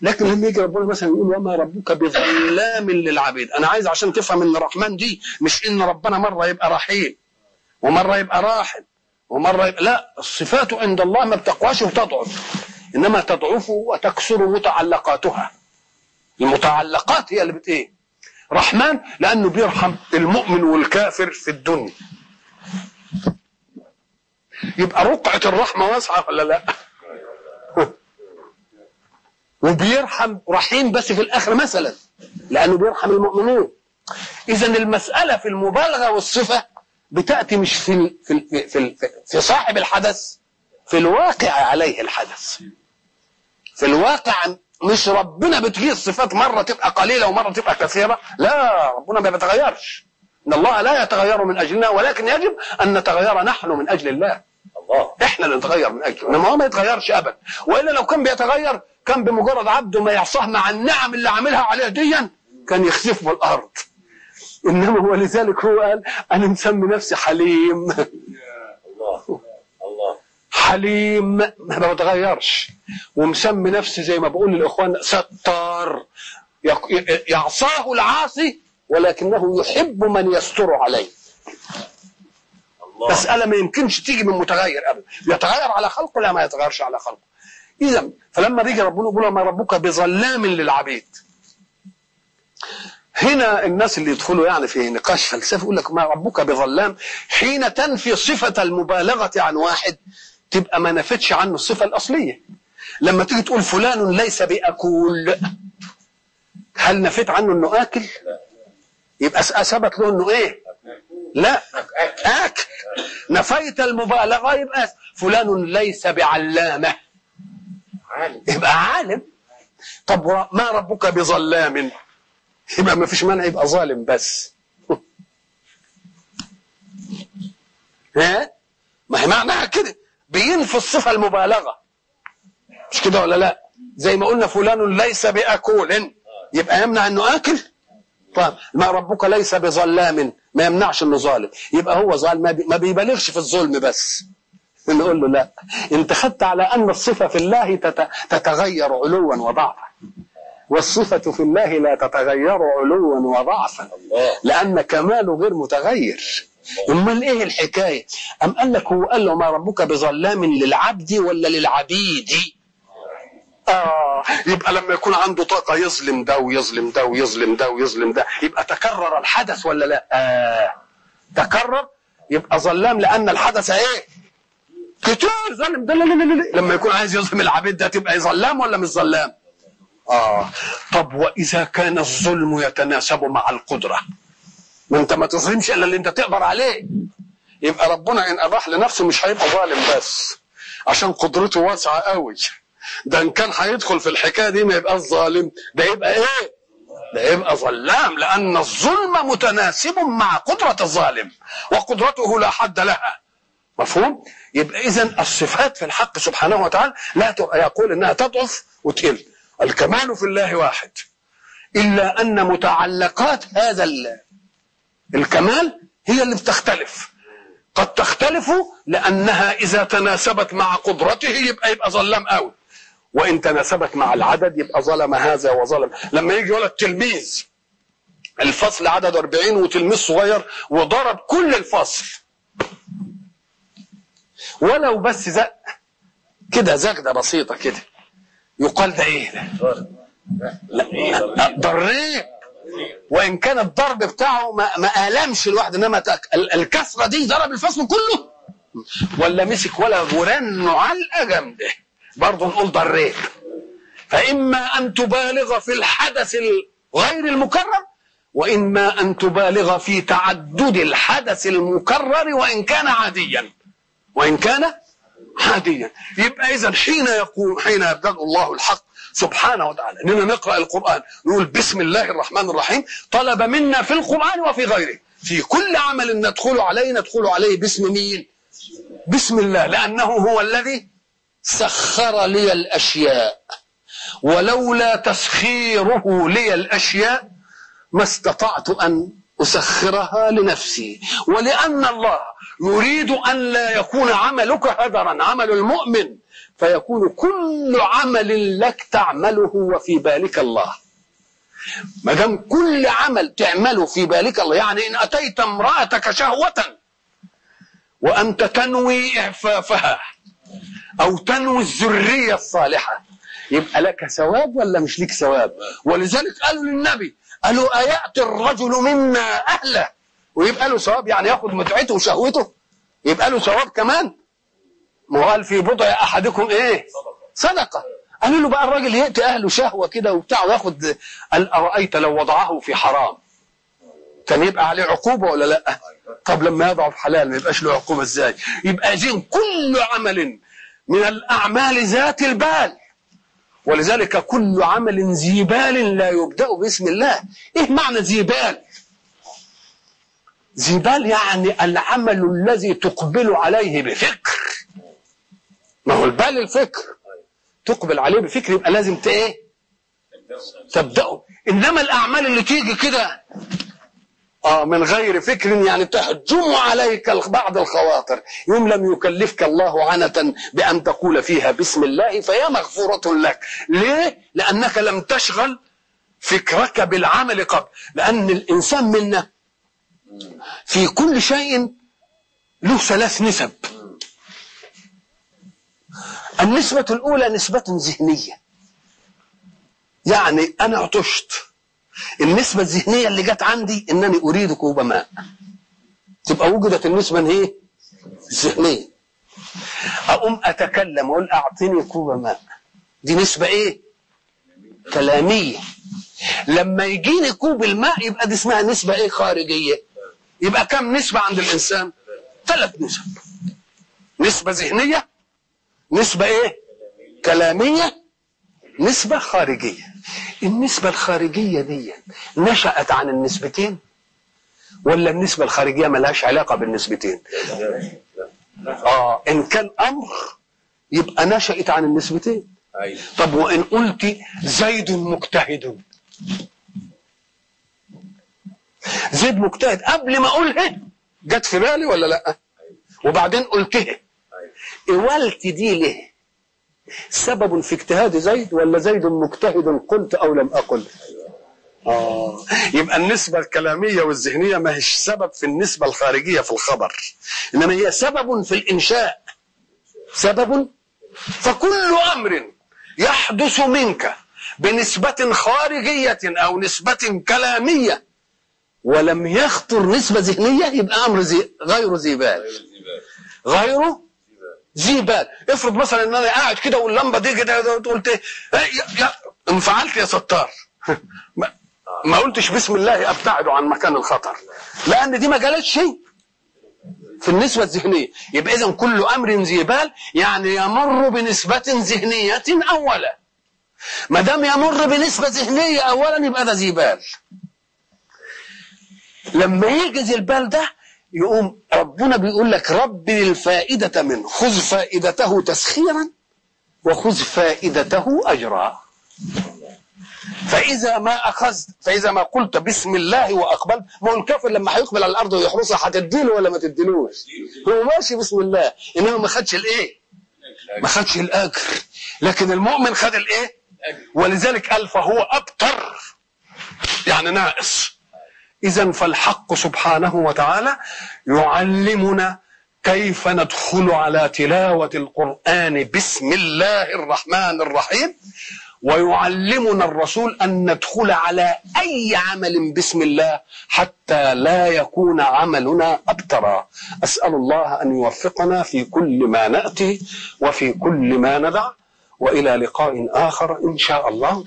لكن لما يجي ربنا مثلا يقول وما ربك بظلام للعبيد، انا عايز عشان تفهم ان الرحمن دي مش ان ربنا مره يبقى رحيم ومره يبقى راحم ومره يبقى، لا، الصفات عند الله ما بتقواش وتضعف، انما تضعف وتكسر متعلقاتها. المتعلقات هي اللي ايه؟ رحمن لانه بيرحم المؤمن والكافر في الدنيا، يبقى رقعة الرحمة واسعة ولا لا؟ وبيرحم رحيم بس في الآخر مثلا لأنه بيرحم المؤمنين. إذا المسألة في المبالغة والصفة بتأتي مش في صاحب الحدث، في الواقع عليه الحدث. في الواقع مش ربنا بتجي الصفات مرة تبقى قليلة ومرة تبقى كثيرة، لا، ربنا ما بيتغيرش، إن الله لا يتغير من أجلنا، ولكن يجب أن نتغير نحن من أجل الله. احنا اللي نتغير من اجله، انما هو ما يتغيرش ابدا. والا لو كان بيتغير كان بمجرد عبده ما يعصاه مع النعم اللي عاملها عليه ديا كان يخسف بالارض. انما هو لذلك هو قال انا مسمي نفسي حليم. الله حليم ما بتغيرش، ومسمي نفسي زي ما بقول للاخوان ستار، يعصاه العاصي ولكنه يحب من يستر عليه. مسألة ما يمكنش تيجي من متغير أبدا، يتغير على خلقه لا ما يتغيرش على خلقه. إذا فلما بيجي ربنا يقول ما ربك بظلام للعبيد، هنا الناس اللي يدخلوا يعني في نقاش فلسفي يقول لك ما ربك بظلام، حين تنفي صفة المبالغة عن واحد تبقى ما نفتش عنه الصفة الأصلية. لما تيجي تقول فلان ليس بأكول، هل نفيت عنه انه آكل؟ يبقى أثبت له انه ايه؟ لا، آكل. نفيت المبالغة يبقى فلان ليس بعلامة، يبقى عالم. طب ما ربك بظلام، يبقى ما فيش مانع يبقى ظالم بس. ها؟ ما هي معناها كده، بينفي الصفة المبالغة، مش كده ولا لا؟ زي ما قلنا فلان ليس بأكول يبقى يمنع انه آكل. طيب ما ربك ليس بظلام ما يمنعش انه ظالم، يبقى هو ظالم ما بيبالغش في الظلم بس. نقول له لا، انت خدت على ان الصفة في الله تتغير علوا وضعفا، والصفة في الله لا تتغير علوا وضعفا، لان كماله غير متغير. امال ايه الحكاية؟ ام قال لك هو قال له ما ربك بظلام للعبد ولا للعبيد؟ يبقى لما يكون عنده طاقة يظلم ده ويظلم ده ويظلم ده ويظلم ده، يبقى تكرر الحدث ولا لا؟ تكرر، يبقى ظلام لأن الحدث ايه؟ كتير ظلم ده. لما يكون عايز يظلم العبيد ده تبقى ظلام ولا مش ظلام؟ طب وإذا كان الظلم يتناسب مع القدرة، ما انت ما تظلمش إلا اللي انت تقدر عليه، يبقى ربنا إن أباح لنفسه مش هيبقى ظالم بس عشان قدرته واسعة قوي. ده ان كان هيدخل في الحكايه دي ما يبقاش ظالم، ده يبقى ايه؟ ده يبقى ظلام، لان الظلم متناسب مع قدره الظالم وقدرته لا حد لها. مفهوم؟ يبقى اذا الصفات في الحق سبحانه وتعالى لا يقول انها تضعف وتقل. الكمال في الله واحد، الا ان متعلقات هذا الكمال هي اللي بتختلف. قد تختلف لانها اذا تناسبت مع قدرته يبقى ظلام قوي، وإن تناسبت مع العدد يبقى ظلم هذا وظلم. لما يجي ولد تلميذ الفصل عدد 40 وتلميذ صغير وضرب كل الفصل ولو بس زق كده زقده بسيطة كده، يقال ده ايه ده؟ ضريب. وإن كان الضرب بتاعه ما ألمش الواحد، إنما الكسرة دي ضرب الفصل كله. ولا مسك ولا ورن علقة جامدة برضه نقول ضريب. فإما أن تبالغ في الحدث غير المكرر، وإما أن تبالغ في تعدد الحدث المكرر وإن كان عاديا، وإن كان عاديا. يبقى إذن حين يبدأ الله الحق سبحانه وتعالى إننا نقرأ القرآن نقول بسم الله الرحمن الرحيم، طلب منا في القرآن وفي غيره في كل عمل ندخل عليه باسم مين؟ بسم الله، لأنه هو الذي سخر لي الأشياء، ولولا تسخيره لي الأشياء ما استطعت أن أسخرها لنفسي. ولأن الله يريد أن لا يكون عملك هدرا، عمل المؤمن فيكون كل عمل لك تعمله وفي بالك الله. ما دام كل عمل تعمله في بالك الله، يعني إن أتيت امرأتك شهوة وأنت تنوي إعفافها أو تنوي الذرية الصالحة، يبقى لك ثواب ولا مش لك ثواب؟ ولذلك قالوا للنبي، قالوا أيأتي الرجل منا أهله ويبقى له ثواب؟ يعني ياخد متعته وشهوته يبقى له ثواب كمان؟ ما قال في بضع أحدكم إيه؟ صدقة. قالوا له بقى الراجل يأتي أهله شهوة كده وبتاع وياخد، قال أرأيت لو وضعه في حرام كان يبقى عليه عقوبة ولا لا؟ طب لما يضعه في حلال ما يبقاش له عقوبة ازاي؟ يبقى زين كل عمل من الأعمال ذات البال، ولذلك كل عمل ذي بال لا يبدأ باسم الله. ايه معنى ذي بال؟ ذي بال يعني العمل الذي تقبل عليه بفكر. ما هو البال الفكر، تقبل عليه بفكر يبقى لازم ايه؟ تبدأه. انما الأعمال اللي تيجي كده من غير فكر، يعني تهجم عليك بعض الخواطر، يوم لم يكلفك الله عنة بأن تقول فيها بسم الله فهي مغفورة لك. ليه؟ لأنك لم تشغل فكرك بالعمل قبل. لأن الإنسان منا في كل شيء له ثلاث نسب. النسبة الأولى نسبة ذهنية، يعني أنا عطشت، النسبة الذهنية اللي جت عندي إنني أريد كوب ماء، تبقى وجدت النسبة هي الذهنية. أقوم أتكلم أقول أعطيني كوب ماء، دي نسبة إيه؟ كلامية. لما يجيني كوب الماء يبقى دي اسمها نسبة إيه؟ خارجية. يبقى كم نسبة عند الإنسان؟ 3 نسب: نسبة ذهنية، نسبة إيه؟ كلامية، نسبة خارجية. النسبة الخارجية دي نشأت عن النسبتين ولا النسبة الخارجية ملهاش علاقة بالنسبتين؟ إن كان أمر يبقى نشأت عن النسبتين. طب وإن قلت زيد مجتهد، زيد مجتهد قبل ما أقولها جت في بالي ولا لأ؟ وبعدين قلتها، قولت دي ليه؟ سبب في اجتهاد زيد ولا زيد مجتهد قلت أو لم أقل؟ يبقى النسبة الكلامية والذهنية ما هيش سبب في النسبة الخارجية في الخبر، إنما هي سبب في الإنشاء، سبب. فكل أمر يحدث منك بنسبة خارجية أو نسبة كلامية ولم يخطر نسبة ذهنية يبقى أمر غير ذي بال، غير ذي بال. افرض مثلا ان انا قاعد كده واللمبه دي كده قلت يا انفعلت يا ستار ما قلتش بسم الله ابتعد عن مكان الخطر، لان دي ما جالتش شيء في النسبه الذهنيه. يبقى اذا كل امر ذي بال يعني يمر بنسبه ذهنيه اولا. ما دام يمر بنسبه ذهنيه اولا يبقى ده ذي بال. لما يجي ذي البال ده يقوم ربنا بيقول لك ربي الفائدة منه، خذ فائدته تسخيرا وخذ فائدته أجرا. فإذا ما قلت بسم الله وأقبلت، ما هو الكافر لما هيقبل على الأرض ويحرسها هتديله ولا ما تديلوش؟ هو ماشي بسم الله إنما ما خدش الإيه؟ ما خدش الأجر. لكن المؤمن خد الإيه؟ ولذلك قال فهو أبتر، يعني ناقص. إذن فالحق سبحانه وتعالى يعلمنا كيف ندخل على تلاوة القرآن بسم الله الرحمن الرحيم، ويعلمنا الرسول أن ندخل على أي عمل بسم الله حتى لا يكون عملنا أبترا. أسأل الله أن يوفقنا في كل ما نأتي وفي كل ما ندع، وإلى لقاء آخر إن شاء الله.